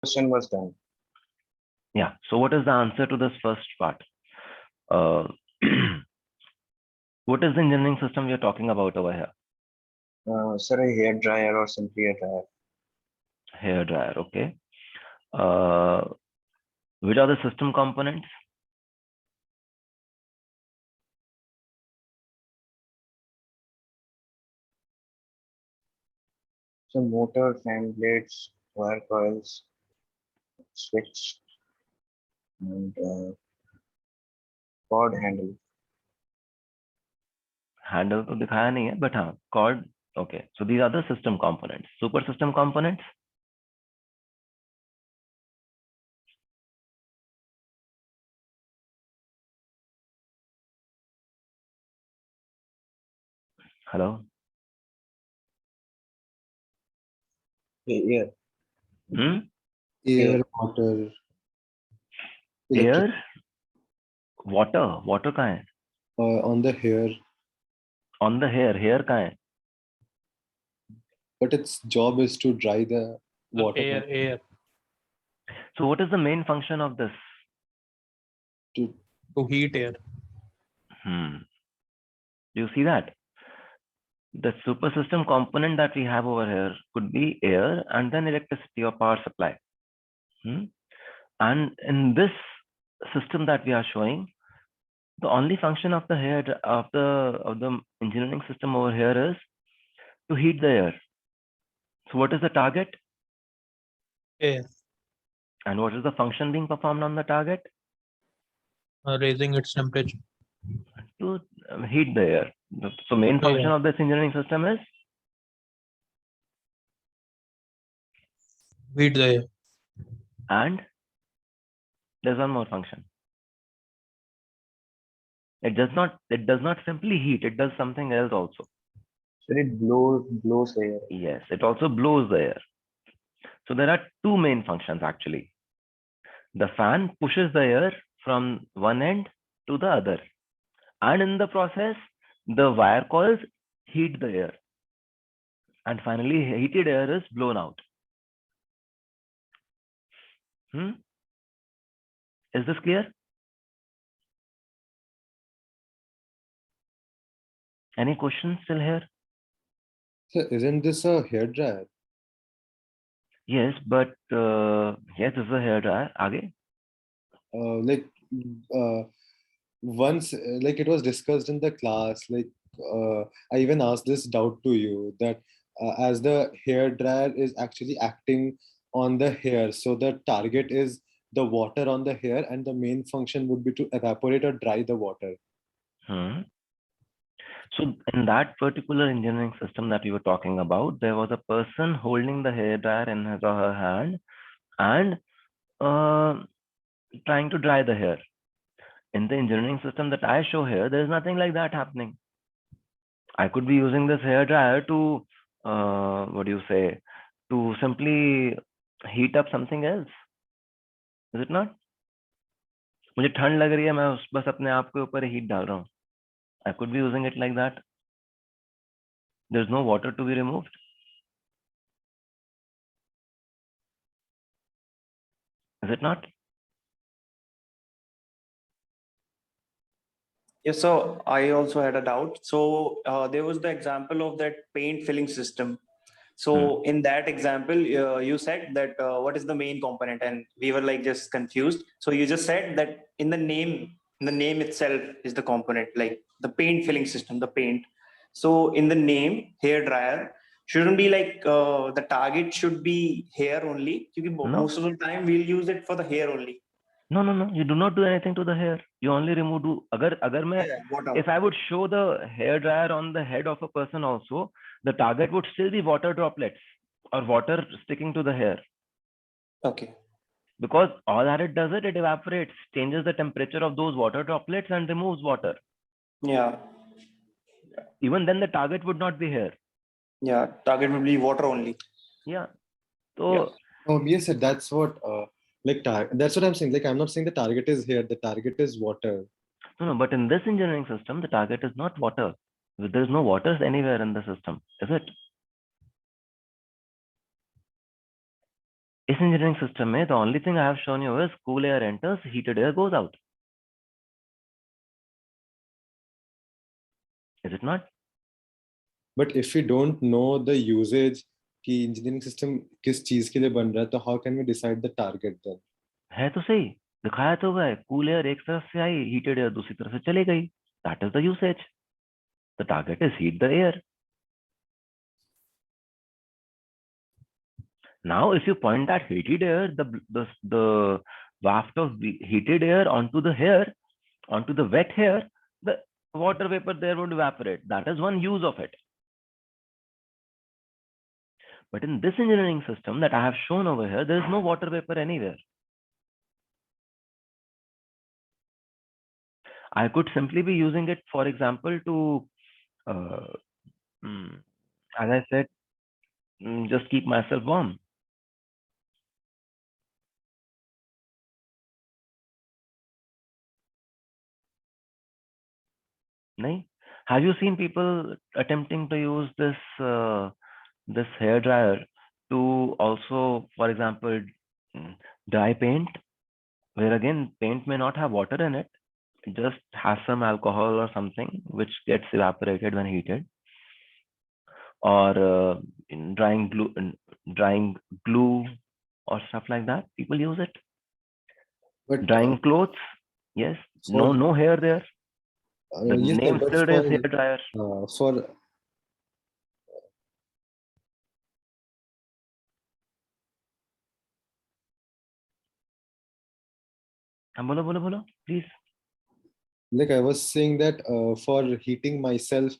Question was done. Yeah. So what is the answer to this first part? Uh, what is the engineering system we are talking about over here? Sir, a hair dryer or simply a dryer. Hair dryer. Okay. Which are the system components? So motor, fan blades, wire coils, switch, and cord handle. Handle तो दिखाया नहीं है, but हाँ, cord. Okay. So these are the system components. Super system components. Hello. Air. Hmm? Air, water, Air. Water. Water कहाँ है? on the hair, On the hair. Hair कहाँ है? but its job is to dry the water. Air. So what is the main function of this? To heat air. Do you see that? The super system component that we have over here could be air and then electricity or power supply. And in this system that we are showing, the only function of the hair of the engineering system over here is to heat the air. So what is the target? Air. And what is the function being performed on the target? Raising its temperature. To heat the air. So main function of this engineering system is Heat the air. and there's one more function. It does not simply heat, it does something else also. So it blows air. Yes, it also blows the air. So there are two main functions actually. The fan pushes the air from one end to the other. And in the process, the wire coils heat the air. And finally, heated air is blown out. Is this clear? Any questions still here? So isn't this a hair dryer? Yes, but yes, this is a hair dryer. Aage? Once, like it was discussed in the class, I even asked this doubt to you that as the hair dryer is actually acting on the hair, so the target is the water on the hair and the main function would be to evaporate or dry the water. So in that particular engineering system that we were talking about, there was a person holding the hair dryer in his or her hand and trying to dry the hair. In the engineering system that I show here, there is nothing like that happening. I could be using this hair dryer to, to simply heat up something else. Is it not? मुझे ठंड लग रही है, मैं बस अपने आप के ऊपर हीट डाल रहा हूँ. I could be using it like that. There's no water to be removed. Is it not? Yes, so I also had a doubt. So there was the example of that paint filling system. So in that example, you said that what is the main component, and we were like just confused. So you just said that in the name itself is the component, like the paint filling system, the paint. So in the name, hair dryer shouldn't be like the target should be hair only. Because most of the time we'll use it for the hair only. No. You do not do anything to the hair. You only remove. If I would show the hair dryer on the head of a person also, the target would still be water droplets or water sticking to the hair. Okay. Because all that it does, it evaporates, changes the temperature of those water droplets and removes water. Yeah. Even then, the target would not be hair. Yeah, target would be water only. Yeah. So. Yes, sir, that's what. That's what I'm saying. Like, I'm not saying the target is here. The target is water. No, but in this engineering system, the target is not water. There's no water anywhere in the system, is it? इस engineering system में the only thing I have shown you is cool air enters, heated air goes out. Is it not? But if we don't know the usage कि engineering system किस चीज के लिए बन रहा है, तो how can we decide the target then? है तो सही, दिखाया तो हुआ है, cool air एक तरफ से आई, heated air दूसरी तरफ से चली गई. That is the usage. The target is heat the air. Now, if you point that heated air, the waft of heated air onto the hair, onto the wet hair, the water vapor there would evaporate. That is one use of it. But in this engineering system that I have shown over here, there is no water vapor anywhere. I could simply be using it, for example, to, as I said, just keep myself warm. No? Have you seen people attempting to use this this hair dryer to also, for example, dry paint, where again paint may not have water in it, it just has some alcohol or something which gets evaporated when heated, or in drying glue or stuff like that. People use it. But Drying clothes, yes. for- No hair there. The yes, sir, name but still is hair dryer. for Bolo, please. like I was saying that for heating myself,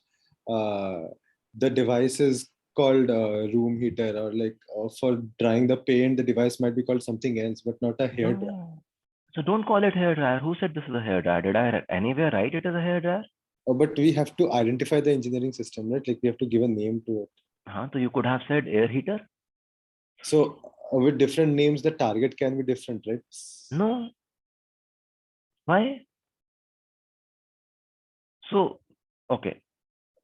the device is called room heater, or like for drying the paint, the device might be called something else, but not a hair dryer. No. So don't call it hair dryer. Who said this is a hair dryer? Did I anywhere write it as a hair dryer? But we have to identify the engineering system, right? Like we have to give a name to it. So you could have said air heater. So with different names, the target can be different, right? No. Why? So, okay,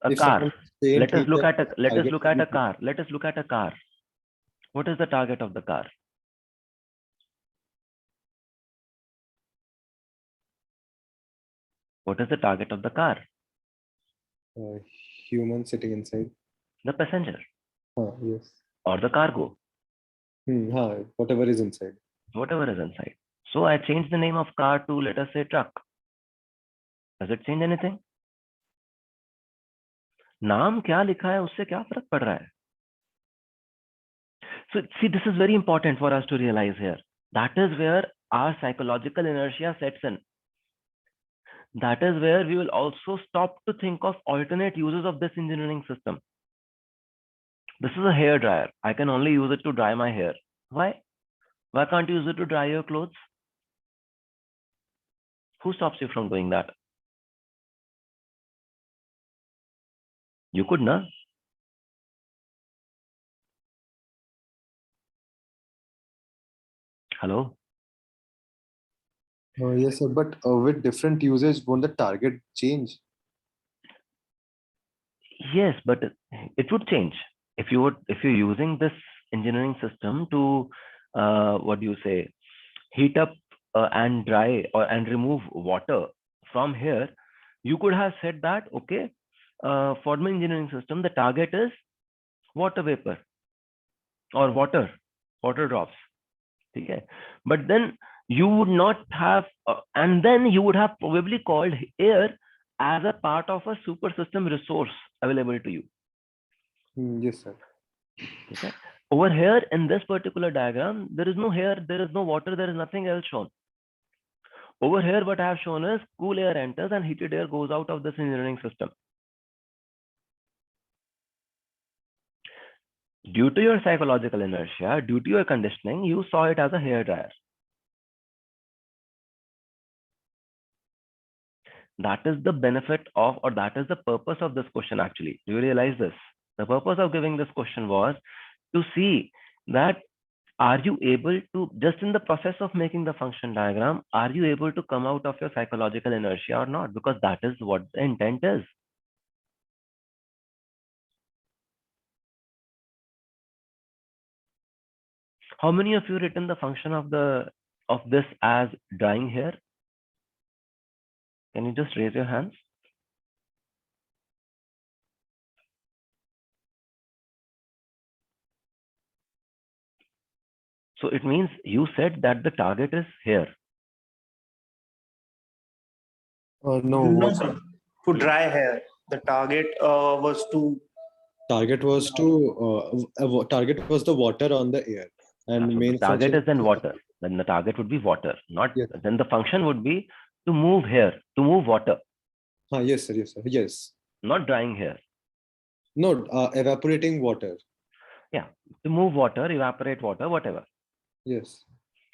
a If car. someone paint Let us look heater, at a let us target look can at be a car. Let us look at a car. What is the target of the car? What is the target of the car? human sitting inside. The passenger Yes. or the cargo, Whatever is inside. whatever is inside. So I changed the name of car to, let us say, truck. Does it change anything? नाम क्या लिखा है उससे क्या फर्क पड़ रहा है? So see, this is very important for us to realize here. That is where our psychological inertia sets in. That is where we will also stop to think of alternate uses of this engineering system. This is a hair dryer. I can only use it to dry my hair. Why? Why can't you use it to dry your clothes? Who stops you from doing that? You could, na? Hello? Yes, sir. But with different usage, won't the target change? Yes, but it would change. If you're using this engineering system to what do you say, heat up and dry and remove water from here, you could have said that, okay, for my engineering system, the target is water vapor or water drops. Okay? But then you would not have, and then you would have probably called air as a part of a super system resource available to you. Yes, sir. Okay. Over here in this particular diagram, there is no air, there is no water, there is nothing else shown. Over here, what I have shown is cool air enters and heated air goes out of this engineering system. Due to your psychological inertia, due to your conditioning, you saw it as a hair dryer. That is the benefit of, or that is the purpose of this question actually. Do you realize this? The purpose of giving this question was to see that are you able to, just in the process of making the function diagram, are you able to come out of your psychological inertia or not? Because that is what the intent is. How many of you written the function of this as drying hair? Can you just raise your hands? So it means you said that the target is here. No, No, what sir. To dry hair. The target was to target was target was the water on the air, and So main the target function is then water. Then the target would be water, not Yes. then the function would be to move hair, to move water, Yes, sir. Yes, sir. Yes. not drying hair. No, evaporating water. Yeah, to move water, evaporate water, whatever. Yes.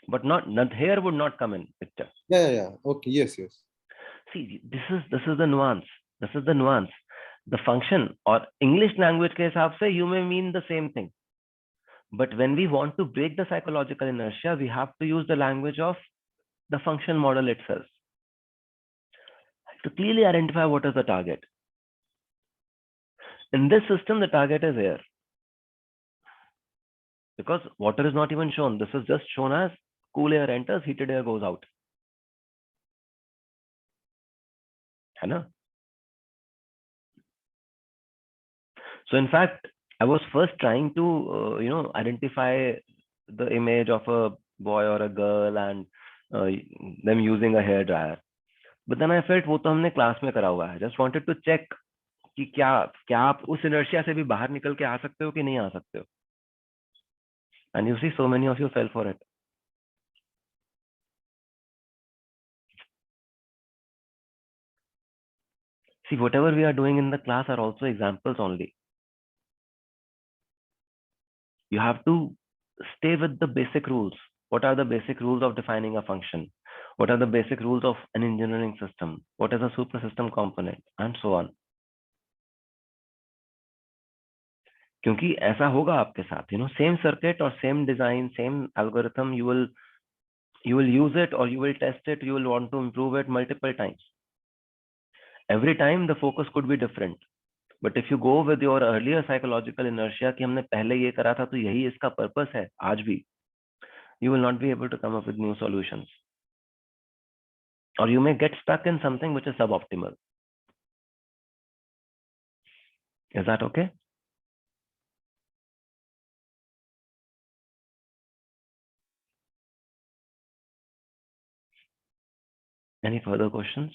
But not hair would not come in picture. Yeah. Okay. Yes. See, this is the nuance. This is the nuance. The function or English language ke hisab se you may mean the same thing. But when we want to break the psychological inertia, we have to use the language of the function model itself to clearly identify what is the target. In this system, the target is air. Because water is not even shown. This is just shown as cool air enters, heated air goes out. है ना? So in fact, I was first trying to identify the image of a boy or a girl and them using a hair dryer. But then I felt वो तो हमने class में करा हुआ है. Just wanted to check कि क्या आप उस inertia से भी बाहर निकल के आ सकते हो कि नहीं आ सकते हो. And you see, so many of you fell for it. See, whatever we are doing in the class are also examples only. You have to stay with the basic rules. What are the basic rules of defining a function? What are the basic rules of an engineering system? What is a supersystem component? And so on. क्योंकि ऐसा होगा आपके साथ, same circuit or same design, same algorithm, you will use it or you will test it, you will want to improve it multiple times. Every time the focus could be different. But if you go with your earlier psychological inertia कि हमने पहले ये करा था तो यही इसका purpose है आज भी, you will not be able to come up with new solutions. Or you may get stuck in something which is suboptimal. Is that okay? Any further questions?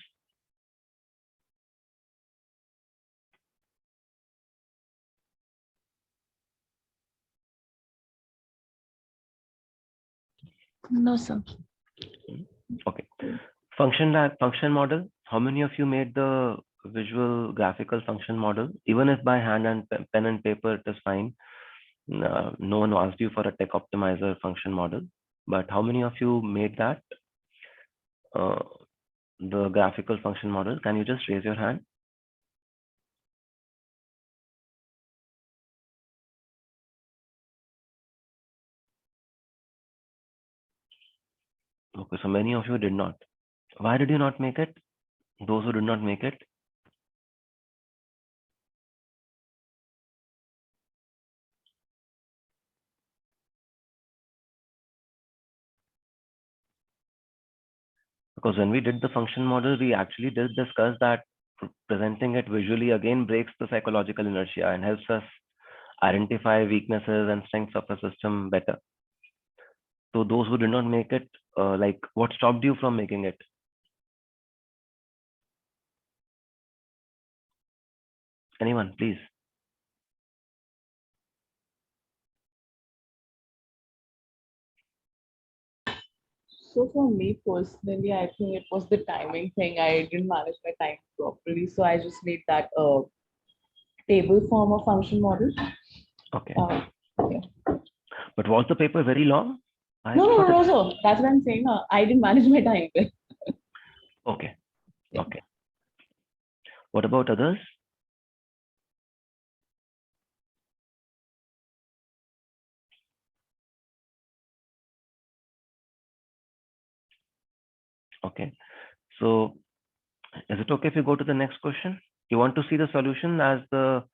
No, sir. Okay. Function model. How many of you made the visual graphical function model? Even if by hand and pen and paper, it is fine. No one asked you for a tech optimizer function model, but how many of you made that? The graphical function model. Can you just raise your hand? Okay, so many of you did not. Why did you not make it? Those who did not make it. Because when we did the function model, we actually did discuss that presenting it visually again breaks the psychological inertia and helps us identify weaknesses and strengths of the system better. So those who did not make it, like what stopped you from making it? Anyone, please. So for me personally, I think it was the timing thing. I didn't manage my time properly, so I just made that table form of function model. Okay. Yeah. But was the paper very long? No, sir. That's what I'm saying. I didn't manage my time. Okay. Okay. What about others? Okay. So is it okay if you go to the next question? You want to see the solution as the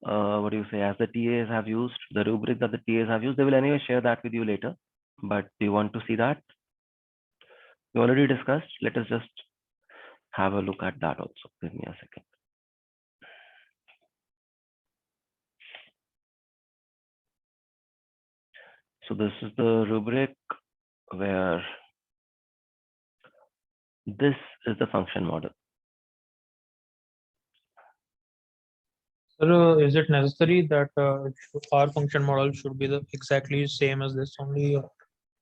what do you say, as the TAs have used, the rubric that the TAs have used, they will anyway share that with you later. But do you want to see that? We already discussed. Let us just have a look at that also. Give me a second. So this is the rubric where this is the function model. Sir, is it necessary that our function model should be the exactly same as this only?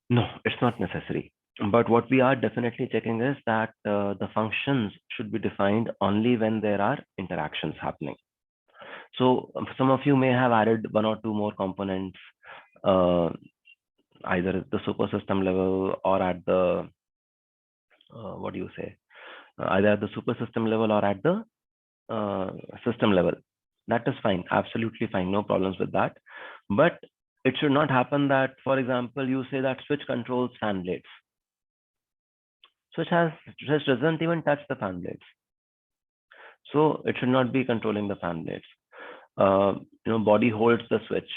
No, it's not necessary. But what we are definitely checking is that the functions should be defined only when there are interactions happening. So some of you may have added one or two more components, either at the super system level or at the, what do you say, either at the super system level or at the system level. That is fine, absolutely fine, no problems with that. But it should not happen that, for example, you say that switch controls fan blades. Switch doesn't even touch the fan blades. So it should not be controlling the fan blades. Body holds the switch,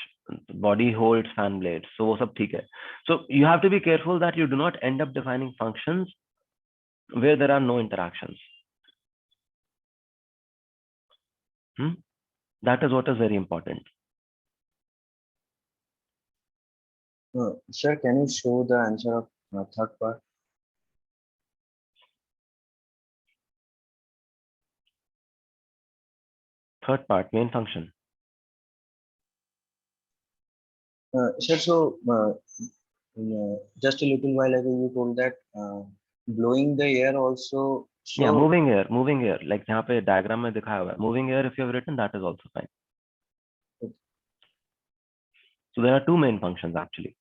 body holds fan blades. So wo sab theek hai. So you have to be careful that you do not end up defining functions where there are no interactions. That is what is very important. Sir, can you show the answer of third part? Third part, main function. Sir, so just a little while ago you told that blowing the air also. So, Yeah, moving air. Like यहाँ पे diagram में दिखाया हुआ है. Moving air, if you have written, that is also fine. So there are two main functions actually.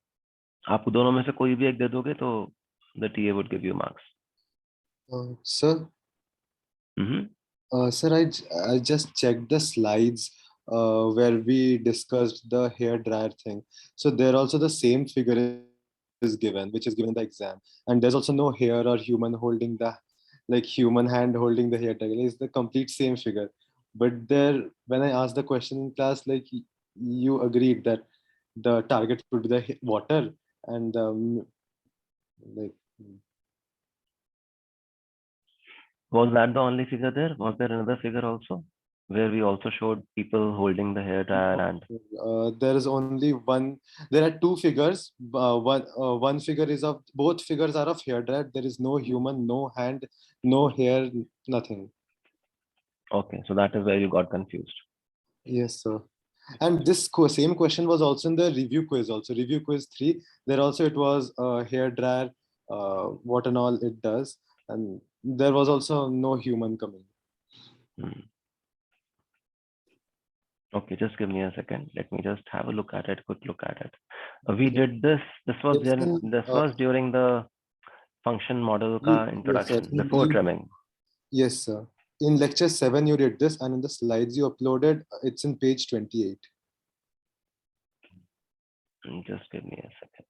आप दोनों में से कोई भी एक दे दोगे तो the TA would give you marks. Sir, sir, I just checked the slides where we discussed the hair dryer thing. So there also the same figure is given, which is given in the exam, and there's also no hair or human holding the, like human hand holding the hair dryer. It's the complete same figure. But there, when I asked the question in class, like you agreed that the target would be the water, and like. Was that the only figure there? Was there another figure also where we also showed people holding the hair dryer and? There is only one. There are two figures. One figure is of, both figures are of hair dryer. There is no human, no hand, no hair, nothing. Okay, so that is where you got confused. Yes, sir. And this same question was also in the review quiz. Also, review quiz 3. There also it was hair dryer, what and all it does, and there was also no human coming. Okay, just give me a second. Let me just have a look at it. Quick look at it. We did this. This was during the function model ka introduction, before trimming. Yes, sir. In lecture 7, you did this, and in the slides you uploaded, it's in page 28. Just give me a second.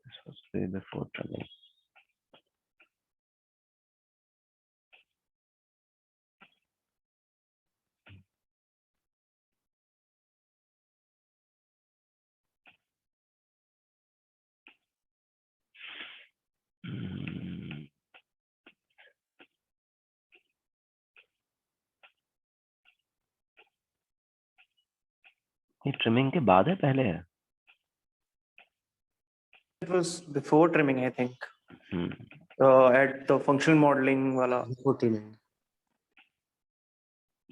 This was way before trimming. ये trimming के बाद है पहले है? It was before trimming, I think. At the functional modeling wala. Before trimming.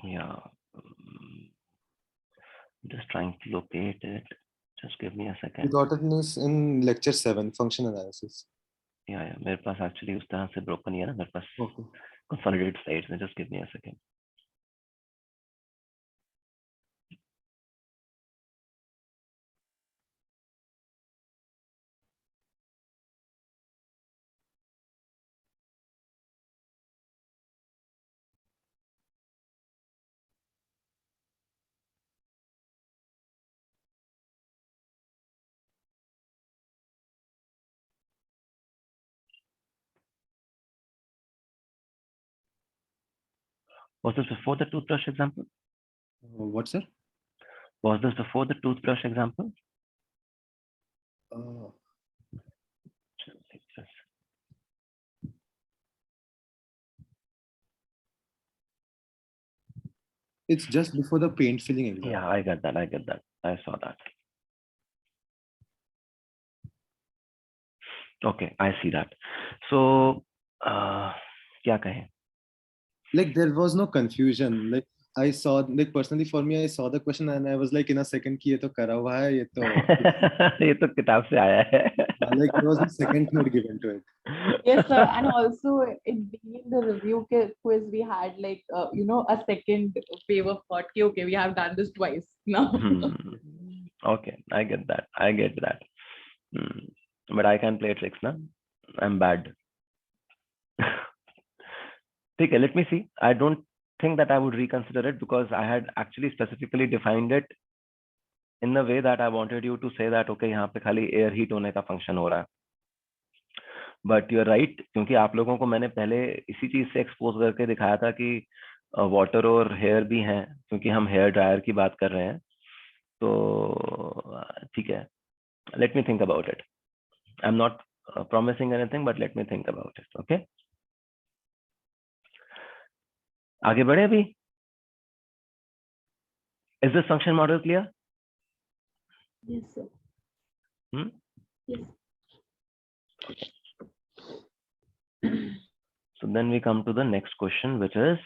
Yeah. Just trying to locate it. Just give me a second. We got it in lecture 7, function analysis. Yeah. मेरे पास actually उस तरह से broken नहीं है ना, मेरे पास Okay. consolidated slides में. Just give me a second. Was this before the toothbrush example? What, sir? Was this before the toothbrush example? It's just before the paint filling exam. Yeah, I get that. I saw that. Okay, I see that. So, क्या कहें? Like there was no confusion. Like I saw, like personally for me, I saw the question and I was like in a second कि ये तो करा हुआ है, ये तो ये तो किताब से आया है. like there was no second thought given to it. Yes, sir. And also, it being the review quiz, we had like, a second wave of thought. Okay, we have done this twice now. Okay, I get that. But I can play tricks, na? I'm bad. Okay, let me see. I don't think that I would reconsider it because I had actually specifically defined it in the way that I wanted you to say that, okay, यहाँ पे खाली air heat होने का function हो रहा है. But you're right, क्योंकि आप लोगों को मैंने पहले इसी चीज से expose करके दिखाया था कि water और hair भी हैं, क्योंकि हम hair dryer की बात कर रहे हैं. तो ठीक है. Let me think about it. I'm not promising anything, but let me think about it. Okay. आगे बढ़े अभी. Is this function model clear? Yes, sir. Yes. So then we come to the next question, which is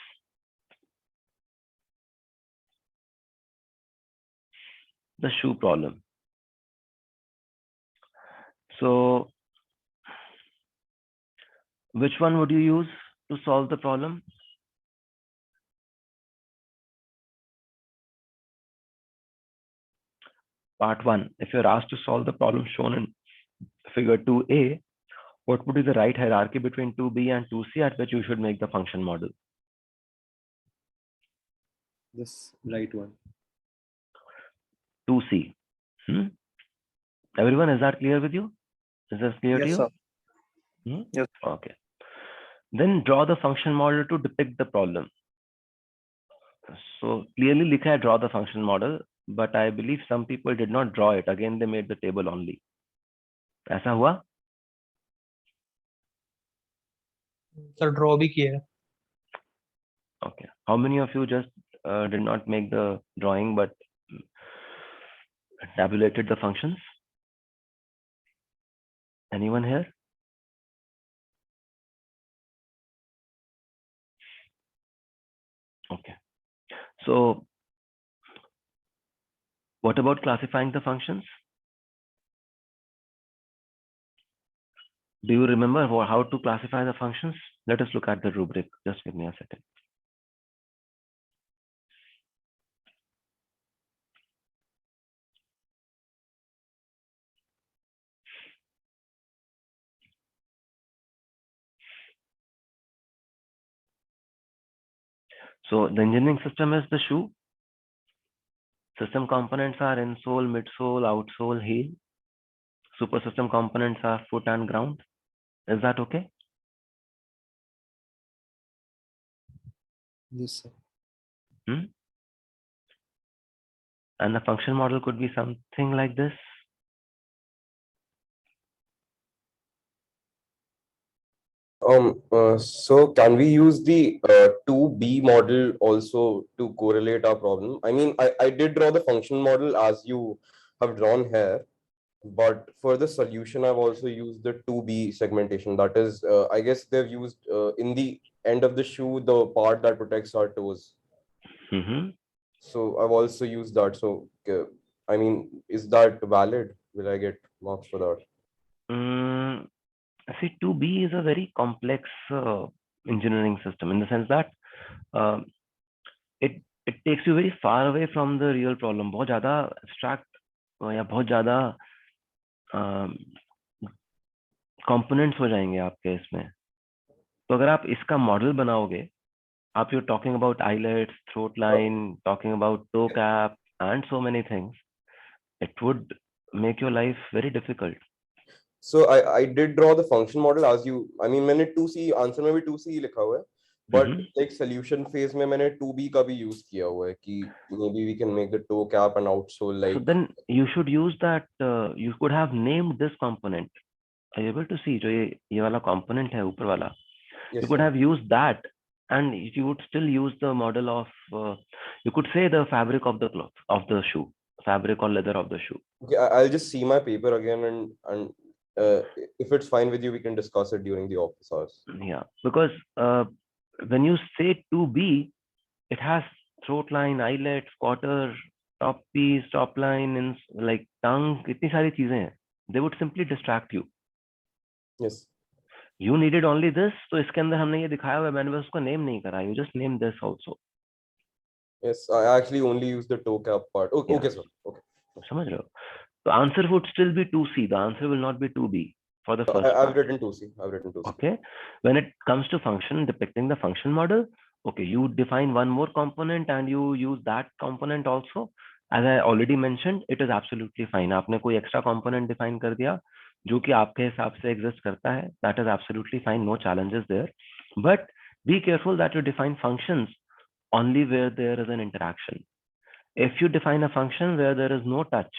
the shoe problem. So which one would you use to solve the problem? Part 1, if you're asked to solve the problem shown in figure 2a, what would be the right hierarchy between 2b and 2c at which you should make the function model? This right one. 2c. Everyone, is that clear with you? Is this clear to Yes, you? sir. Yes. Okay. Then draw the function model to depict the problem. So clearly likha hai draw the function model, but I believe some people did not draw it. Again, they made the table only. ऐसा हुआ? Sir draw भी किया है. Okay. How many of you just did not make the drawing but tabulated the functions? Anyone here? Okay. So what about classifying the functions? Do you remember how to classify the functions? Let us look at the rubric. Just give me a second. So the engineering system is the shoe. System components are insole, midsole, outsole, heel. Super system components are foot and ground. Is that okay? Yes, sir. And the function model could be something like this. So can we use the 2B model also to correlate our problem? I mean, I did draw the function model as you have drawn here, but for the solution, I've also used the 2B segmentation. That is, I guess they've used in the end of the shoe, the part that protects our toes. So I've also used that. So, I mean, is that valid? Will I get marks for that? See, 2B is a very complex engineering system in the sense that it takes you very far away from the real problem. बहुत ज़्यादा abstract या बहुत ज़्यादा components हो जाएंगे आपके इसमें. तो अगर आप इसका मॉडल बनाओगे, आप you're talking about eyelets, throat line, talking about toe cap, and so many things, it would make your life very difficult. So I did draw the function model as you, I mean, मैंने 2C answer में भी 2C लिखा हुआ है, But like solution phase में मैंने 2B का भी use किया हुआ है कि maybe we can make the toe cap and outsole like. So then you should use that. You could have named this component. Are you able to see? जो ये वाला component है ऊपर वाला. Yes, You could sir. have used that, and you would still use the model of. You could say the fabric of the cloth of the shoe, fabric or leather of the shoe. Okay, I'll just see my paper again and if it's fine with you, we can discuss it during the office hours. Yeah, because when you say 2B, it has throat line, eyelets, quarter, top piece, top line, and like tongue. इतनी सारी चीजें हैं. They would simply distract you. Yes. You needed only this, तो इसके अंदर हमने ये दिखाया हुआ है. मैंने बस उसको name नहीं करा. You just name this also. Yes, I actually only use the toe cap part. Okay, Yeah. okay, sir. Okay. समझ रहे हो? The answer would still be 2C. The answer will not be 2B for the first I've part. written 2C. I've written 2C. Okay. When it comes to function, depicting the function model, okay, you define one more component and you use that component also. As I already mentioned, it is absolutely fine. आपने कोई extra component define कर दिया जो कि आपके हिसाब से exist करता है. That is absolutely fine. No challenges there. But be careful that you define functions only where there is an interaction. If you define a function where there is no touch,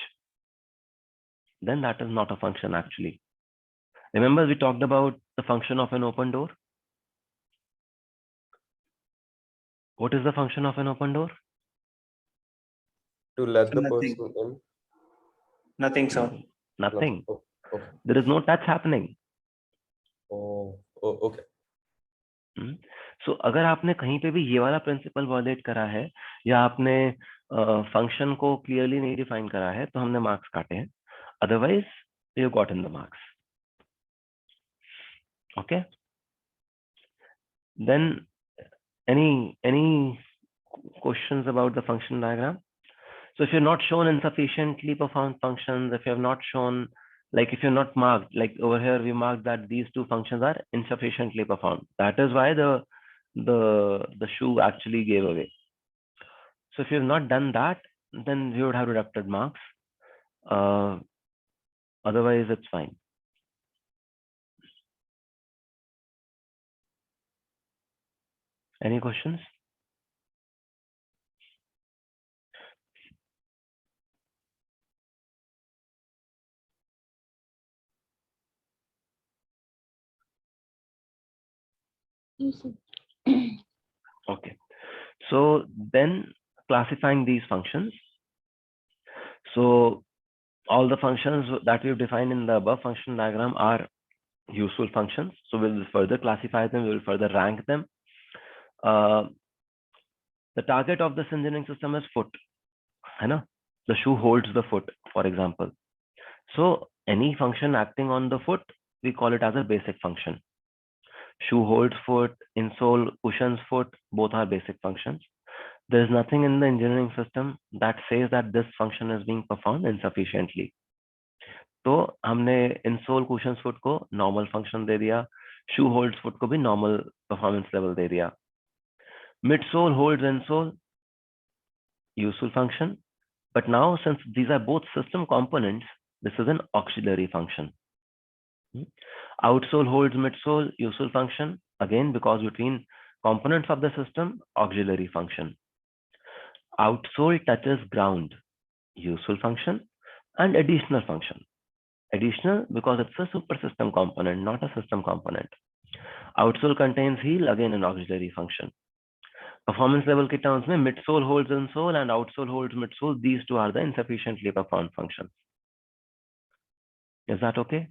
then that is not a function actually. Remember we talked about the function of an open door? What is the function of an open door? To let the Nothing. person in. Nothing, sir. Nothing. Oh, okay. There is no touch happening. Oh, okay. So अगर आपने कहीं पे भी ये वाला principal wallet करा है या आपने फंक्शन को क्लियरली नहीं डिफाइन करा है तो हमने मार्क्स काटे हैं. Otherwise you got in the marks. Okay. Then any questions about the function diagram? So if you're not shown insufficiently performed functions, if you have not shown, like if you're not marked, like over here we marked that these two functions are insufficiently performed. That is why the shoe actually gave away. So if you have not done that, then we would have deducted marks. Otherwise, it's fine. Any questions? Okay. So then classifying these functions. So all the functions that we've defined in the above function diagram are useful functions. So we'll further classify them, we will further rank them. The target of this engineering system is foot. The shoe holds the foot, for example. So any function acting on the foot, we call it as a basic function. Shoe holds foot, insole cushions foot, both are basic functions. There is nothing in the engineering system that says that this function is being performed insufficiently. तो हमने insole cushions foot को normal function दे दिया, shoe holds foot को भी normal performance level दे दिया. Midsole holds insole, useful function. But now since these are both system components, this is an auxiliary function. Outsole holds midsole, useful function, again because between components of the system, auxiliary function. Outsole touches ground, useful function, and additional function. Additional because it's a super system component, not a system component. Outsole contains heel, again an auxiliary function. Performance level के terms में midsole holds insole and outsole holds midsole. These two are the insufficiently performed functions. Is that okay?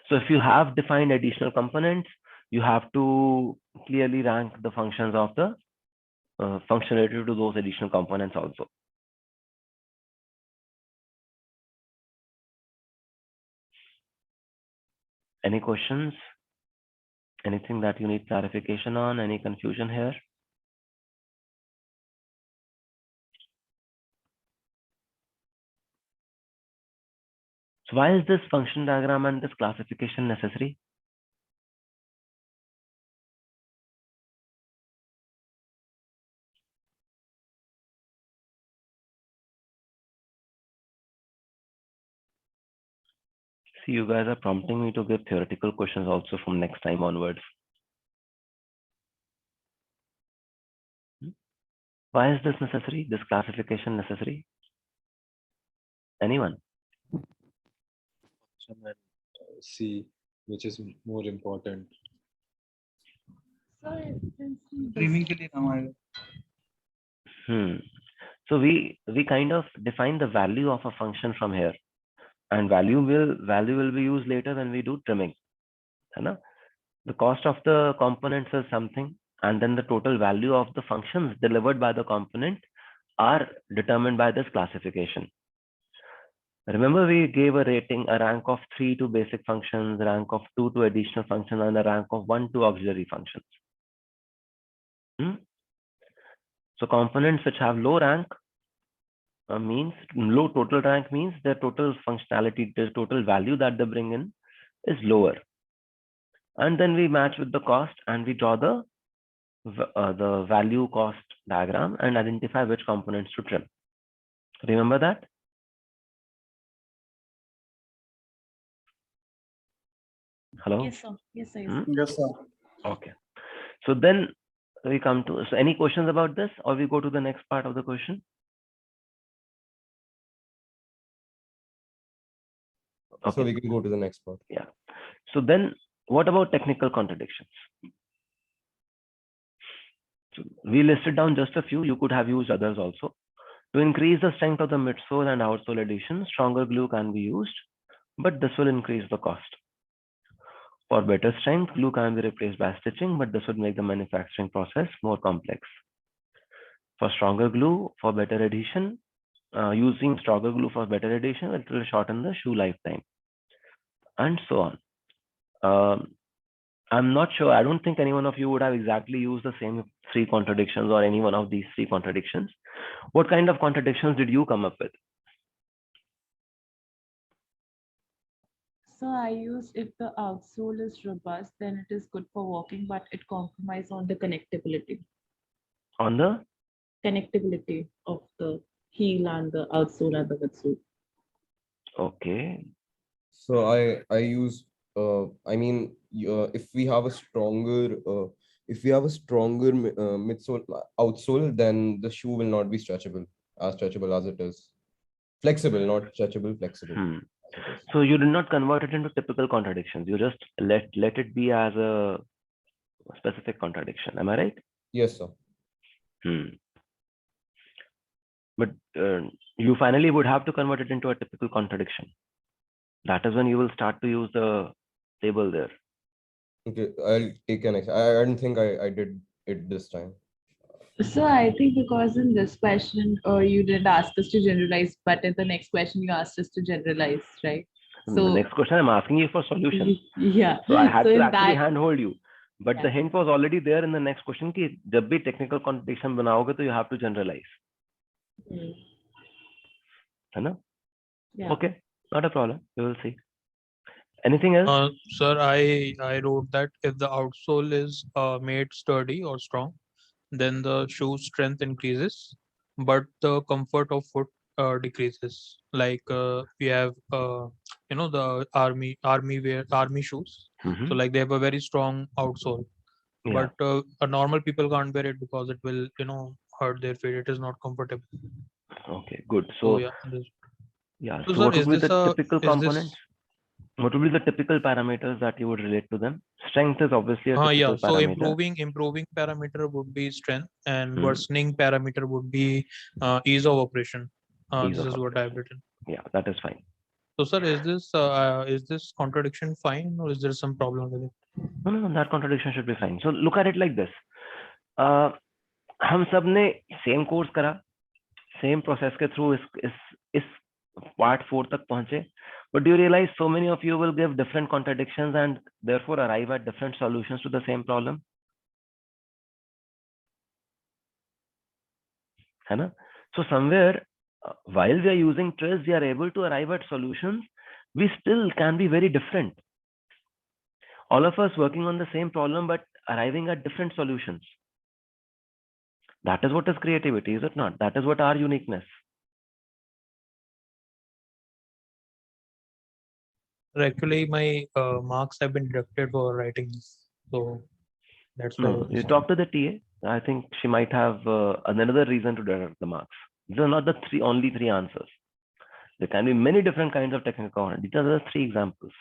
So if you have defined additional components, you have to clearly rank the functions of the function related to those additional components also. Any questions? Anything that you need clarification on? Any confusion here? So why is this function diagram and this classification necessary? See, you guys are prompting me to give theoretical questions also from next time onwards. Why is this necessary? This classification necessary? Anyone? C, which is more important. So we kind of define the value of a function from here, and value will be used later when we do trimming. The cost of the components is something, and then the total value of the functions delivered by the component are determined by this classification. Remember, we gave a rank of 3 to basic functions, rank of 2 to additional functions, and a rank of 1 to auxiliary functions. So components which have low rank means low total rank means their total functionality, the total value that they bring in is lower. And then we match with the cost and we draw the value cost diagram and identify which components to trim. Remember that? Hello? Yes, sir. Yes, sir. Yes, sir. Okay. So then we come to, so any questions about this, or we go to the next part of the question? So Okay. we can go to the next part. Yeah. So then what about technical contradictions? So we listed down just a few. You could have used others also. To increase the strength of the midsole and outsole addition, stronger glue can be used, but this will increase the cost. For better strength, glue can be replaced by stitching, but this would make the manufacturing process more complex. For stronger glue, for better adhesion, using stronger glue for better adhesion, it will shorten the shoe lifetime, and so on. I'm not sure. I don't think any one of you would have exactly used the same 3 contradictions or any one of these 3 contradictions. What kind of contradictions did you come up with? So I use if the outsole is robust, then it is good for walking, but it compromises on the connectability. On the Connectability of the heel and the outsole and the midsole. Okay. So I use I mean if we have a stronger midsole outsole, then the shoe will not be stretchable as it is. Flexible, not stretchable, flexible. So you did not convert it into typical contradictions. You just let it be as a specific contradiction. Am I right? Yes, sir. But you finally would have to convert it into a typical contradiction. That is when you will start to use the table there. Okay, I'll take an example. I don't think I did it this time. So I think because in this question, you didn't ask us to generalize, but in the next question, you asked us to generalize, right? So the next question, I'm asking you for solutions. Yeah. So I had so to actually that, handhold you. But yeah. the hint was already there in the next question कि जब भी technical contradiction बनाओगे तो you have to generalize. है ना? Yeah. Okay, not a problem. We will see. Anything else? Sir, I wrote that if the outsole is made sturdy or strong, then the shoe strength increases, but the comfort of foot decreases. Like we have the army shoes. So like they have a very strong outsole, Yeah. but a normal people can't wear it because it will hurt their feet. It is not comfortable. Okay, good. So So yeah. yeah. So So sir, what is would be this the typical is this components? What would be the typical parameters that you would relate to them? Strength is obviously a typical yeah. So parameter. improving parameter would be strength, and Hmm. worsening parameter would be ease of operation. Ease This of is what I've written. Yeah, that is fine. So sir, is this contradiction fine, or is there some problem with it? No, that contradiction should be fine. So look at it like this. हम सब ने same course करा, same process के through इस part 4 तक पहुंचे, but do you realize so many of you will give different contradictions and therefore arrive at different solutions to the same problem? है ना? So somewhere while we are using TRIZ, we are able to arrive at solutions. We still can be very different. All of us working on the same problem, but arriving at different solutions. That is what is creativity, is it not? That is what our uniqueness. Actually, my marks have been deducted for writing this, so that's why. No, you talk to the TA. I think she might have another reason to deduct the marks. These are not the only three answers. There can be many different kinds of technical components. These are the three examples.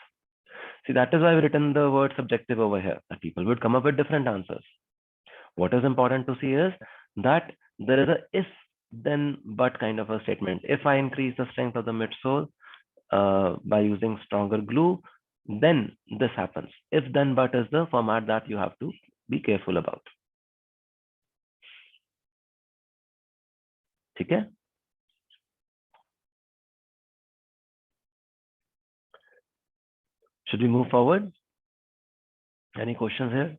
See, that is why I've written the word subjective over here, that people would come up with different answers. What is important to see is that there is a if, then, but kind of a statement. If I increase the strength of the midsole by using stronger glue, then this happens. If, then, but is the format that you have to be careful about. Okay? Should we move forward? Any questions here?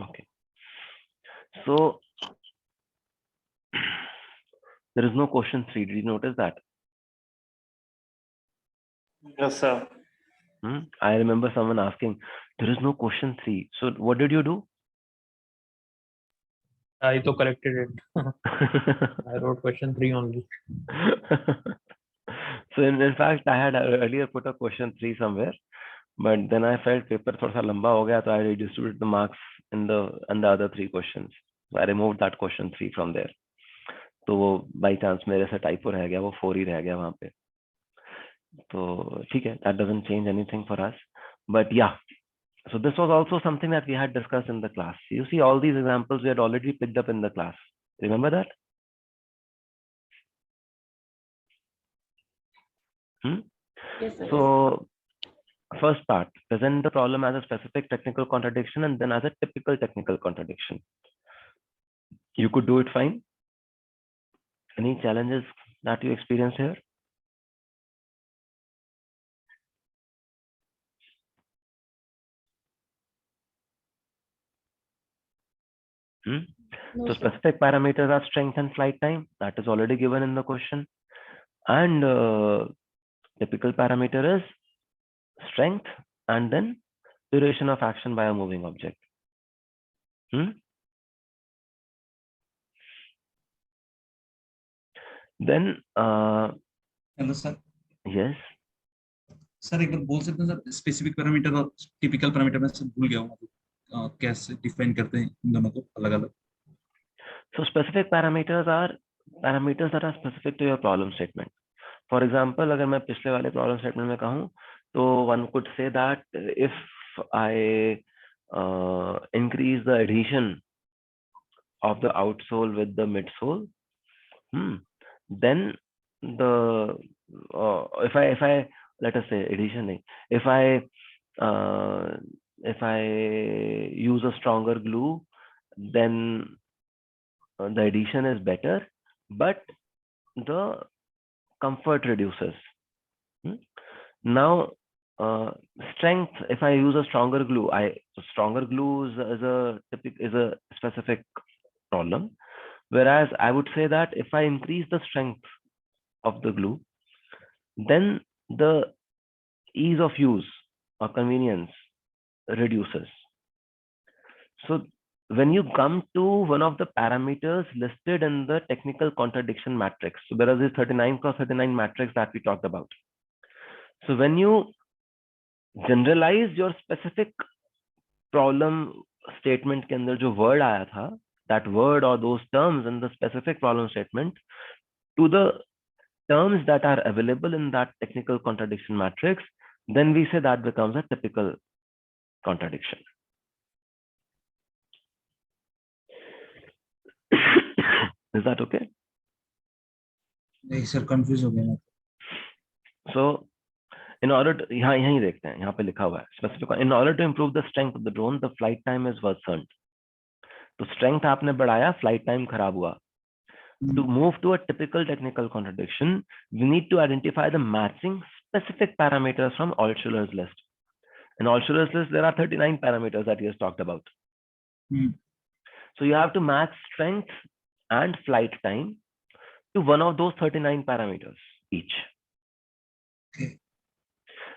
Okay. So there is no question 3. Did you notice that? Yes, sir. I remember someone asking, there is no question 3. So what did you do? I तो corrected it. I wrote question 3 only. So in fact, I had earlier put a question 3 somewhere, but then I felt paper thoda sa lamba ho gaya, so I redistributed the marks in the other 3 questions. So I removed that question 3 from there. तो वो by chance मेरे से typo रह गया, वो 4 ही रह गया वहाँ पे. तो ठीक है, that doesn't change anything for us. But yeah, so this was also something that we had discussed in the class. You see, all these examples we had already picked up in the class. Remember that? Yes, sir. So first part, present the problem as a specific technical contradiction and then as a typical technical contradiction. You could do it fine. Any challenges that you experience here? No, So sir. specific parameters are strength and flight time. That is already given in the question. And typical parameter is strength and then duration of action by a moving object. Then hello sir. yes, sir एक बार बोल सकते हैं sir, specific parameter और typical parameter में सब भूल गया हूँ, कैसे डिफाइन करते हैं इन दोनों को अलग अलग. so specific parameters are parameters that are specific to your problem statement. For example, अगर मैं पिछले वाले problem statement में कहूँ, तो one could say that if I increase the adhesion of the outsole with the midsole, then the if I let us say adhesion, if I use a stronger glue, then the adhesion is better, but the comfort reduces. Now strength, if I use a stronger glue, stronger glue is a specific problem, whereas I would say that if I increase the strength of the glue, then the ease of use or convenience reduces. So when you come to one of the parameters listed in the technical contradiction matrix, so there is this 39 cross 39 matrix that we talked about. So when you generalize your specific problem statement के अंदर जो word आया था, that word or those terms in the specific problem statement to the terms that are available in that technical contradiction matrix, then we say that becomes a typical contradiction. Is that okay? नहीं sir, confuse हो गया मैं. So in order to, यहीं देखते हैं, यहाँ पे लिखा हुआ है specific, in order to improve the strength of the drone, the flight time is worsened. तो strength आपने बढ़ाया, flight time खराब हुआ. To move to a typical technical contradiction, we need to identify the matching specific parameters from Altshuler's list. In Altshuler's list, there are 39 parameters that he has talked about. So you have to match strength and flight time to one of those 39 parameters each. Okay.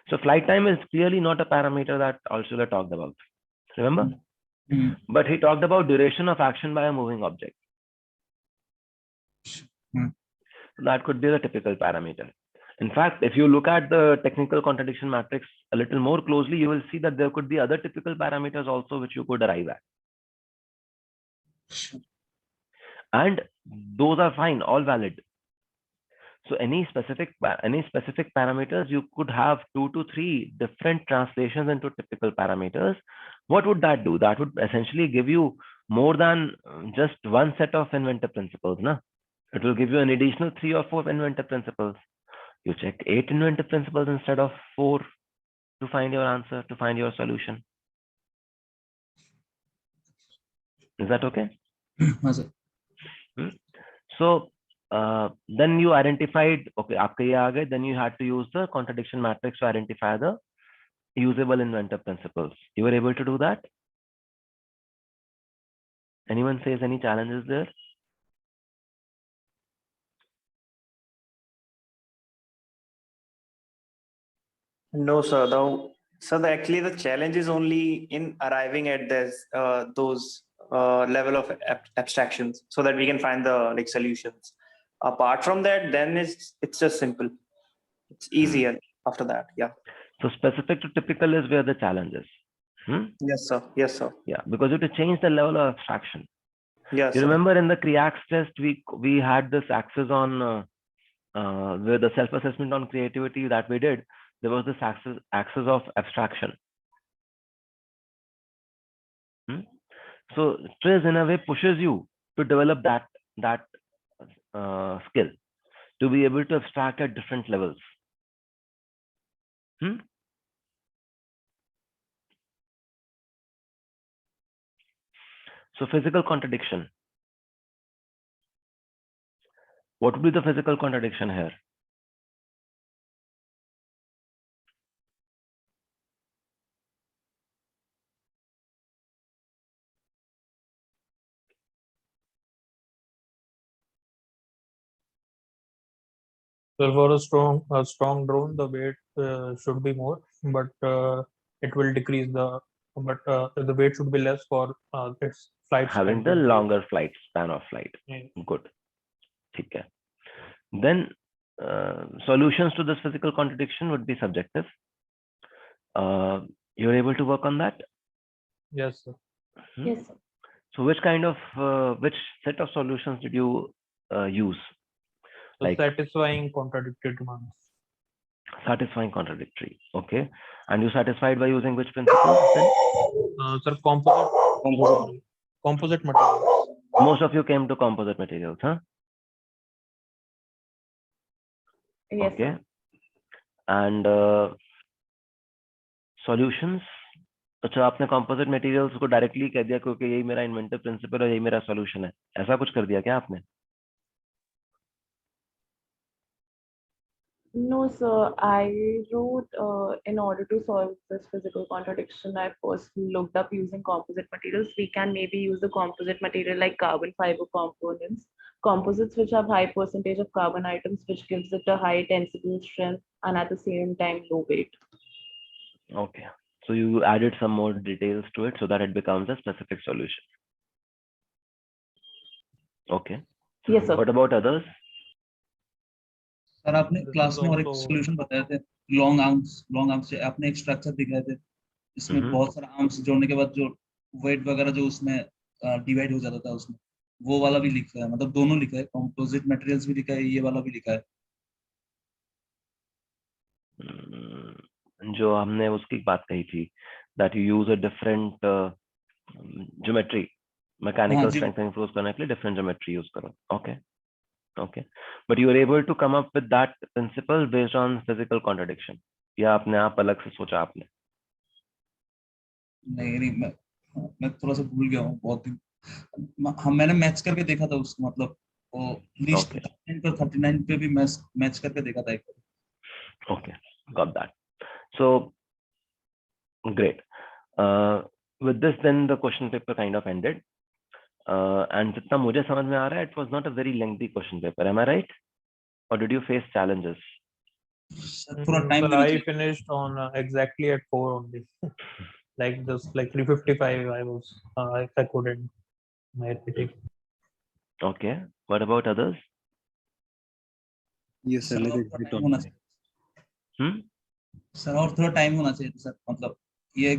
So flight time is clearly not a parameter that Altshuler talked about. Remember? But he talked about duration of action by a moving object. So that could be the typical parameter. In fact, if you look at the technical contradiction matrix a little more closely, you will see that there could be other typical parameters also which you could arrive at. And those are fine, all valid. So any specific parameters, you could have 2 to 3 different translations into typical parameters. What would that do? That would essentially give you more than just one set of inventor principles. No? It will give you an additional 3 or 4 inventor principles. You check 8 inventor principles instead of 4 to find your answer, to find your solution. Is that okay? So then you identified, okay, aapka ye aa gaye, then you had to use the contradiction matrix to identify the usable inventor principles. You were able to do that? Anyone says any challenges there? No, sir. Actually, the challenge is only in arriving at this those level of abstractions, so that we can find the solutions. Apart from that, then it's just simple. It's easier after that. Yeah. So specific to typical is where the challenge is. Yes, sir. Yes, sir. Yeah, because you have to change the level of abstraction. Yes. You sir. remember in the CREACS test, we had this axis on where the self-assessment on creativity that we did. There was this axis of abstraction. So TRIZ in a way pushes you to develop that skill, to be able to abstract at different levels. So physical contradiction. What would be the physical contradiction here? So for a strong drone, the weight should be more, but it will decrease the. But the weight should be less for its flight. Having the longer flight span of flight. Yeah. Good. Okay. Then solutions to this physical contradiction would be subjective. You're able to work on that? Yes, sir. Yes, sir. So which kind of which set of solutions did you use? So Like satisfying contradictory demands. satisfying contradictory. Okay. And you satisfied by using which principles then? Sir, composite materials. Most of you came to composite materials, huh? Yes, Okay. sir. And solutions. अच्छा आपने composite materials को directly कह दिया क्योंकि यही मेरा inventive principle है, यही मेरा solution है. ऐसा कुछ कर दिया क्या आपने? No, sir. I wrote in order to solve this physical contradiction, I first looked up using composite materials. We can maybe use a composite material like carbon fiber components, composites which have high percentage of carbon atoms, which gives it a high tensile strength and at the same time low weight. Okay. So you added some more details to it so that it becomes a specific solution. Okay. Yes, sir. What about others? Sir आपने class में और एक solution बताए थे long arms से आपने एक structure दिखाए थे इसमें बहुत सारे आर्म्स जोड़ने के बाद जो वेट वगैरह जो उसमें डिवाइड हो जाता था उसमें वो वाला भी लिखा है मतलब दोनों लिखा है कंपोजिट मटेरियल्स भी लिखा है ये वाला भी लिखा है जो हमने उसकी बात कही थी that you use a different geometry mechanical strength improve करने के लिए different geometry use करो. Okay, but you were able to come up with that principle based on physical contradiction या आपने आप अलग से सोचा आपने? नहीं मैं थोड़ा सा भूल गया हूँ बहुत दिन मैंने मैच करके देखा था उसको मतलब वो लिस्ट 39 पे भी मैच करके देखा था एक बार. Okay, got that. So great. With this then the question paper kind of ended. And जितना मुझे समझ में आ रहा है, it was not a very lengthy question paper. Am I right? Or did you face challenges? I finished on exactly at 4 only. Like 3:55 I was I couldn't make it. Okay. What about others? Yes, sir. Sir और थोड़ा time होना चाहिए था sir, मतलब ये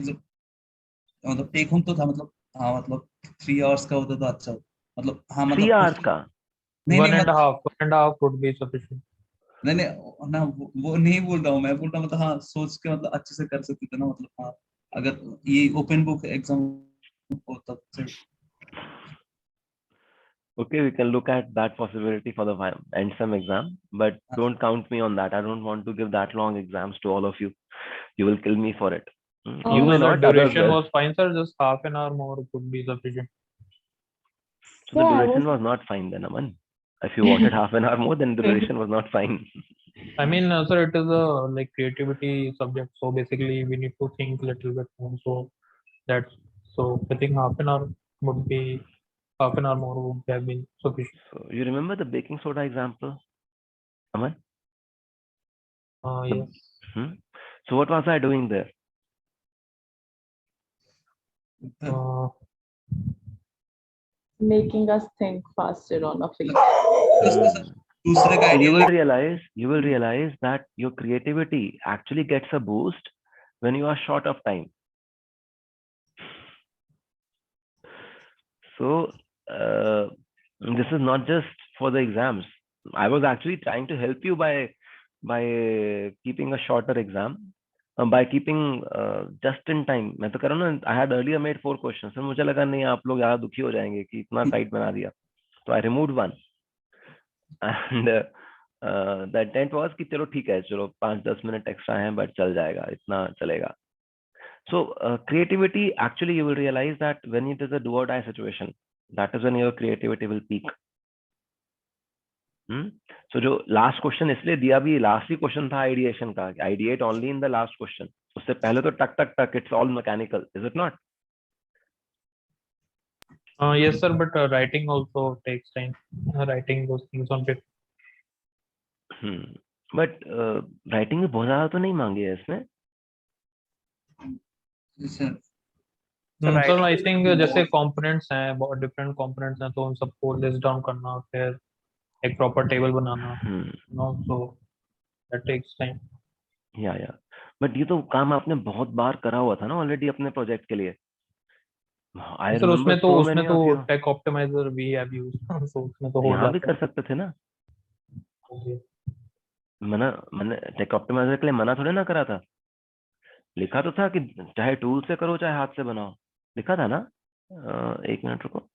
मतलब take home तो था, मतलब हाँ मतलब 3 आवर्स का होता तो अच्छा होता, मतलब हाँ 3 मतलब hours उसके का? नहीं नहीं मतलब 1.5 would be sufficient. नहीं नहीं ना वो नहीं बोल रहा हूँ, मैं बोल रहा हूँ मतलब हाँ सोच के मतलब अच्छे से कर सकते थे ना, मतलब हाँ अगर ये ओपन बुक एग्जाम होता तो Okay, we can look at that possibility for the end sem exam, but don't count me on that. I don't want to give that long exams to all of you. You will kill me for it. You So may the not, others duration will. was fine, sir. Just half an hour more would be sufficient. So the Yeah, I duration was was not fine then, Aman. If you wanted half an hour more, then the duration was not fine. I mean, sir, it is a like creativity subject, so basically we need to think a little bit more. So that's so I think would be half an hour more would have been sufficient. So you remember the baking soda example, Aman? Yes. So what was I doing there? making us think faster on our feet. उसमें sir दूसरे का So idea you will realize that your creativity actually gets a boost when you are short of time. So this is not just for the exams. I was actually trying to help you by keeping a shorter exam, by keeping just in time. मैं तो कह रहा हूँ ना, I had earlier made 4 questions. तो मुझे लगा नहीं आप लोग ज़्यादा दुखी हो जाएंगे कि इतना टाइट बना दिया, तो I removed one. And the intent was कि चलो ठीक है, चलो 5-10 मिनट एक्स्ट्रा हैं, बट चल जाएगा, इतना चलेगा. So creativity, actually you will realize that when it is a do or die situation, that is when your creativity will peak. So जो last question इसलिए दिया भी last ही question था ideation का, ideate only in the last question. उससे पहले तो टक टक टक, it's all mechanical, is it not? Yes, sir, but writing also takes time. Writing those things on paper. But writing में बहुत ज़्यादा तो नहीं मांगी है इसमें. सर सर I think जैसे components हैं, बहुत different components हैं, तो उन सबको list down करना, फिर एक proper table banana, so that takes time. या बट ये तो काम आपने बहुत बार करा हुआ था ना ऑलरेडी अपने प्रोजेक्ट के लिए. I सर remember उसमें तो of you. tech optimizer we have used, so उसमें तो हो यहाँ भी जाता कर सकते थे ना. मैंने टेक ऑप्टिमाइजर के लिए मना थोड़ी ना करा था. लिखा तो था कि चाहे टूल से करो चाहे हाथ से बनाओ, लिखा था ना. 1 मिनट रुको.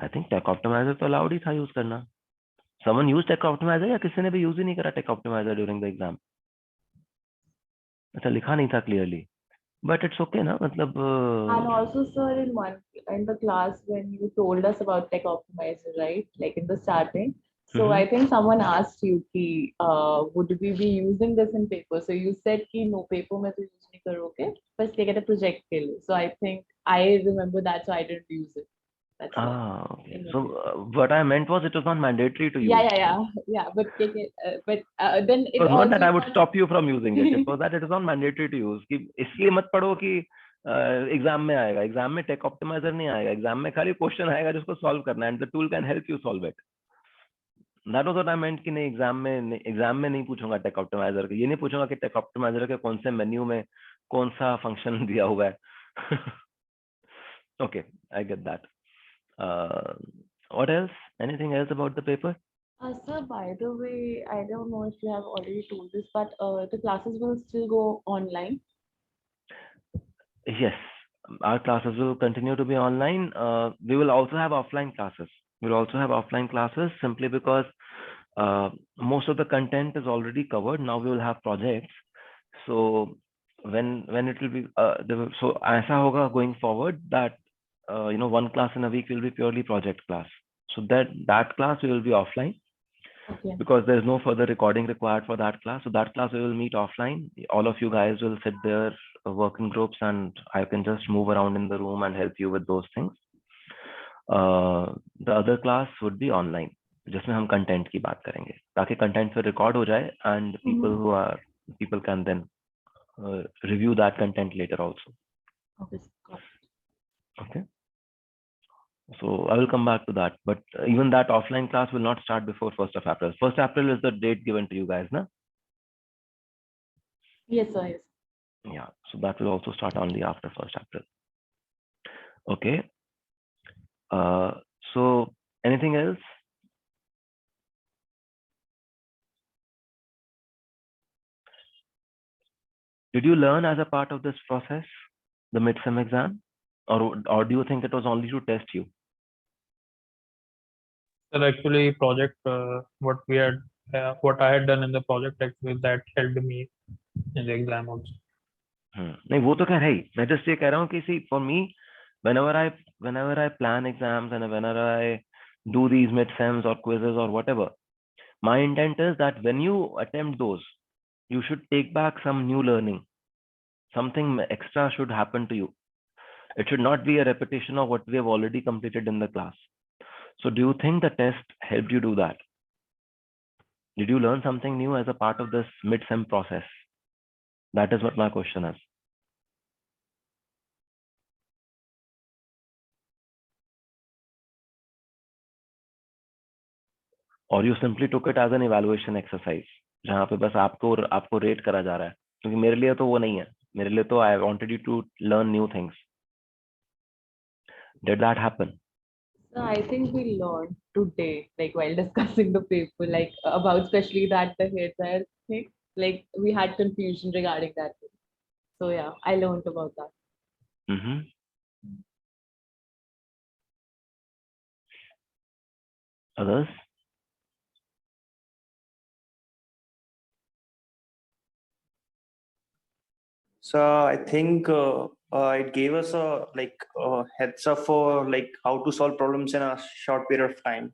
आई थिंक टेक ऑप्टिमाइजर तो अलाउड ही था यूज करना. समवन यूज टेक ऑप्टिमाइजर या किसी ने भी यूज ही नहीं करा take optimiser during the exam? अच्छा, लिखा नहीं था क्लियरली, बट इट्स ओके ना, मतलब. And also, sir, in the class when you told us about tech optimizer, right? Like in the starting. So I think someone asked you कि would we be using this in paper? So you said कि no, paper में तो use नहीं करोगे, बस लेके थे project के लिए. So I think I remember that, so I didn't use it. That's why. Okay. So what I meant was it was not mandatory to use. Yeah. But then It it was not that also I would stop you from using it. It was that it is not mandatory to use. कि इसलिए मत पढ़ो कि exam में आएगा. Exam में take optimiser नहीं आएगा. एग्जाम में खाली क्वेश्चन आएगा जिसको सॉल्व करना है, and the tool can help you solve it. That was what I meant कि नहीं, एग्जाम में नहीं पूछूंगा टेक ऑप्टिमाइजर का. ये नहीं पूछूंगा कि टेक ऑप्टिमाइजर के कौन से मेन्यू में कौन सा फंक्शन दिया हुआ है. Okay, I get that. What else? Anything else about the paper? Sir, by the way, I don't know if you have already told this, but the classes will still go online. Yes, our classes will continue to be online. We will also have offline classes. We'll also have offline classes simply because most of the content is already covered. Now we will have projects. So when it will be so ऐसा होगा going forward that one class in a week will be purely project class. So that class will be offline. Okay. Because there's no further recording required for that class. So that class we will meet offline. All of you guys will sit there, work in groups, and I can just move around in the room and help you with those things. The other class would be online, जिसमें हम content की बात करेंगे, ताकि content फिर record हो जाए and people can then review that content later also. Okay. Got it. Okay. So I will come back to that. But even that offline class will not start before 1st of April. 1st April is the date given to you guys, na? Yes, sir. Yes. Yeah. So that will also start only after 1st April. Okay. So anything else? Did you learn as a part of this process, the mid-sem exam? Or do you think it was only to test you? So actually, project what I had done in the project, actually that helped me in the exam also. नहीं वो तो कह रही मैं just ये कह रहा हूँ कि see for me whenever I plan exams and whenever I do these mid-sems or quizzes or whatever, my intent is that when you attempt those, you should take back some new learning. Something extra should happen to you. It should not be a repetition of what we have already completed in the class. So do you think the test helped you do that? Did you learn something new as a part of this mid-sem process? That is what my question is. Or you simply took it as an evaluation exercise, जहाँ पे बस आपको rate करा जा रहा है, क्योंकि मेरे लिए तो वो नहीं है. मेरे लिए तो I wanted you to learn new things. Did that happen? So I think we learned today, like while discussing the paper, like about especially that the hair dryer thing, like we had confusion regarding that thing. So yeah, I learned about that. Mm-hmm. Others? So I think it gave us a heads up for like how to solve problems in a short period of time.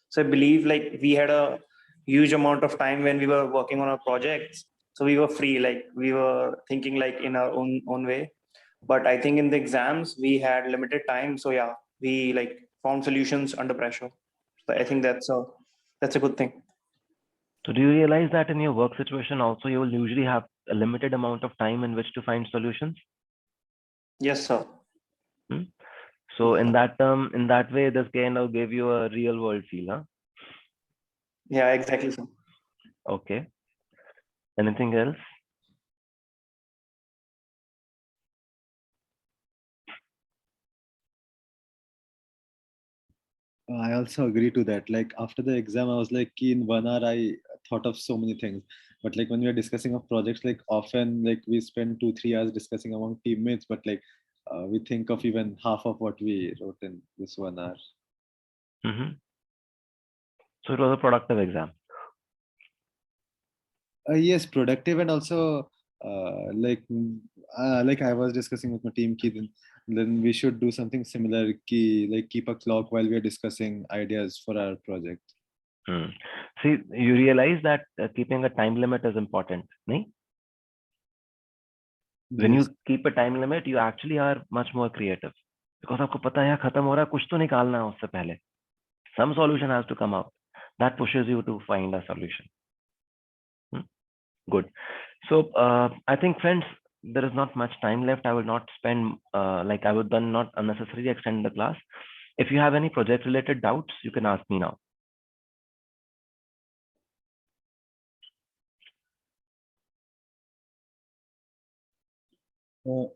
So I believe like we had a huge amount of time when we were working on our projects. So we were free, like we were thinking like in our own way. But I think in the exams we had limited time. So yeah, we like found solutions under pressure. So I think that's a good thing. So do you realize that in your work situation also you will usually have a limited amount of time in which to find solutions? Yes, sir. So in that way, this kind of gave you a real world feel, huh? Yeah, exactly, sir. Okay. Anything else? I also agree to that. Like after the exam, I was like, in 1 hour, I thought of so many things. But like when we are discussing of projects, like often like we spend 2-3 hours discussing among teammates, but like we think of even half of what we wrote in this 1 hour. Mm-hmm. So it was a productive exam. Yes, productive, and also like I was discussing with my team, then we should do something similar, like keep a clock while we are discussing ideas for our project. See, you realize that keeping a time limit is important, nahi? When Yes. you keep a time limit, you actually are much more creative because आपको पता है खत्म हो रहा है, कुछ तो निकालना है उससे पहले. Some solution has to come out. That pushes you to find a solution. Good. So I think, friends, there is not much time left. I will not spend I would then not unnecessarily extend the class. If you have any project related doubts, you can ask me now.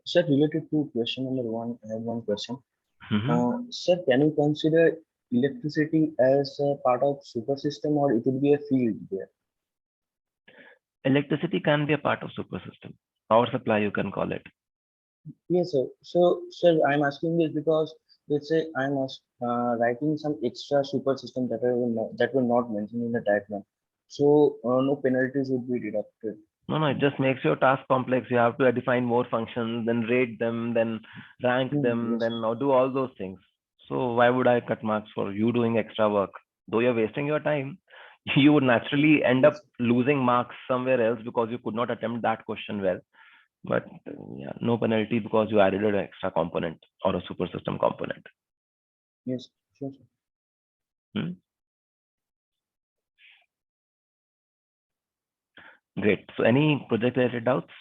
Sir, related to question number 1, I have one question. Mm-hmm. Sir, can you consider electricity as a part of super system, or it would be a field there? Electricity can be a part of super system. Power supply, you can call it. Yes, sir. So, sir, I'm asking this because let's say I'm writing some extra super system that were not mentioned in the diagram. So, no penalties would be deducted. No, it just makes your task complex. You have to define more functions, then rate them, then rank them, Yes. then do all those things. So why would I cut marks for you doing extra work? Though you're wasting your time, you would naturally end up losing marks somewhere else because you could not attempt that question well. But yeah, no penalty because you added an extra component or a super system component. Yes, sure, sir. Great. So any project related doubts?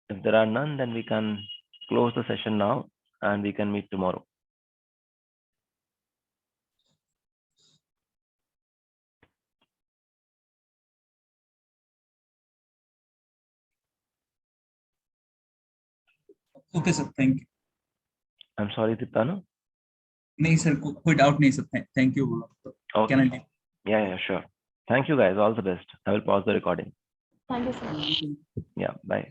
If there are none, then we can close the session now. and we can meet tomorrow. Okay, sir. Thank you. I'm sorry, Tiptanu. नहीं sir, कोई doubt नहीं sir. Thank you. Okay. Can I leave? Yeah, sure. Thank you guys. All the best. I will pause the recording. Thank you so much. Yeah, bye.